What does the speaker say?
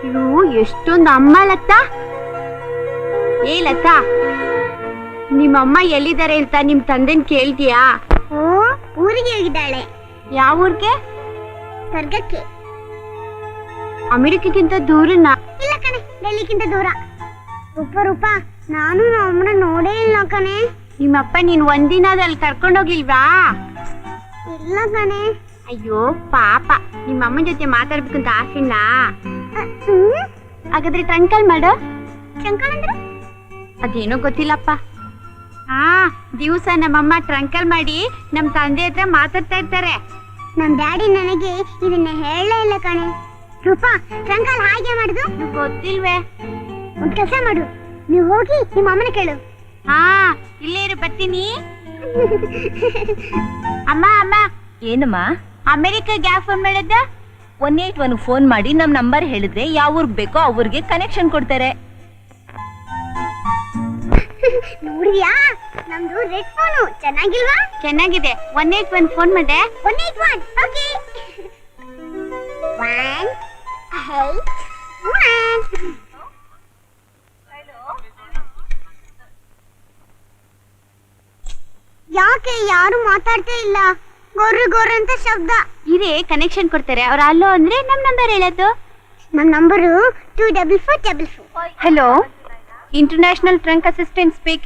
ಇವು ಎಷ್ಟೊಂದು ಅಮ್ಮ ಲತಾ. ಏ ಲತಾ, ನಿಮ್ಮಮ್ಮ ಎಲ್ಲಿದ್ದಾರೆ ಅಂತ ನಿಮ್ ತಂದೆನ್ ಕೇಳ್ತೀಯಾ? ಓ, ಊರಿಗೆ ಹೋಗಿದ್ದಾಳೆ. ಯಾವ ಊರ್ಗೆ? ಸ್ವರ್ಗಕ್ಕೆ. ಅಮೆರಿಕಕ್ಕಿಂತ ದೂರನಾ? ಇಲ್ಲ ಕಣೆ, ಡೆಲ್ಲಿಗಿಂತ ದೂರ. ರೂಪ ನಾನು ನಮ್ಮನ್ನ ನೋಡೇ ಇಲ್ಲ ಕಣೆ. ನಿಮ್ಮಪ್ಪ ನೀನ್ ಒಂದಿನದಲ್ಲಿ ಕರ್ಕೊಂಡೋಗಿಲ್ವಾ? ಇಲ್ಲ ಕಣೆ. ಅಯ್ಯೋ ಪಾಪ, ನಿಮ್ಮಮ್ಮನ ಜೊತೆ ಮಾತಾಡ್ಬೇಕಂತ ಆಸೆನ? ಹಾಗಾದ್ರೆ ಟ್ರಂಕಲ್ ಮಾಡು. ಟ್ರಂಕಲ್ ಅಂದ್ರೆ? ಅದೇನೋ ಗೊತ್ತಿಲ್ಲಪ್ಪ. ದಿವಸ ನಮ್ಮಮ್ಮ ಟ್ರಂಕಲ್ ಮಾಡಿ ನಮ್ ತಂದೆ ಹತ್ರ ಮಾತಾಡ್ತಾ ಇರ್ತಾರೆ. ನಮ್ ಡ್ಯಾಡಿ ನನಗೆ ಇದನ್ನ ಹೇಳಲೇ ಇಲ್ಲ ಕಣೆ. ರೂಪಾ, ಟ್ರಂಕಲ್ ಹಾಗೆ ಮಾಡುದು? ಗೊತ್ತಿಲ್ವೇ. ಒಂದ್ ಕೆಲಸ ಮಾಡು, ನೀವು ಹೋಗಿ ನಿಮ್ಮ ಅಮ್ಮನ ಕೇಳು. ಇಲ್ಲೇ ಇರು, ಬರ್ತೀನಿ. ಅಮ್ಮ ಅಮ್ಮ. ಏನಮ್ಮ? ಅಮೆರಿಕಾಗೆ ಯಾವ ಫೋನ್ ಮಾಡಿದ್ದ? 181 ಫೋನ್ ಮಾಡಿ ನಮ್ ನಂಬರ್ ಹೇಳಿದ್ರೆ ಯಾವ ಊರ್ಗ್ ಬೇಕೋ ಆ ಊರ್ಗೆ ಕನೆಕ್ಷನ್ ಕೊಡ್ತಾರೆ. ನೋಡಿದ್ಯಾ, ನಮ್ದು ರೆಡ್ ಫೋನು ಚೆನ್ನಾಗಿಲ್ವಾ? ಚೆನ್ನಾಗಿದೆ. 181 ಫೋನ್ ಮಾಡಿದೆ. 181 ಓಕೆ. 181. ಯಾಕೆ ಯಾರು ಮಾತಾಡ್ತಾ ಇಲ್ಲ? ಗೊರ್ರು ಗೊರ್ರು ಅಂತ ಶಬ್ದ. ಇರೇ, ಕನೆಕ್ಷನ್ ಕೊಡ್ತಾರೆ. ಅವ್ರ ಅಲ್ಲೋ ಅಂದ್ರೆ ನಮ್ ನಂಬರ್ ಹೇಳೋದು. ನಮ್ number 24444. Hello, international trunk assistant speaking.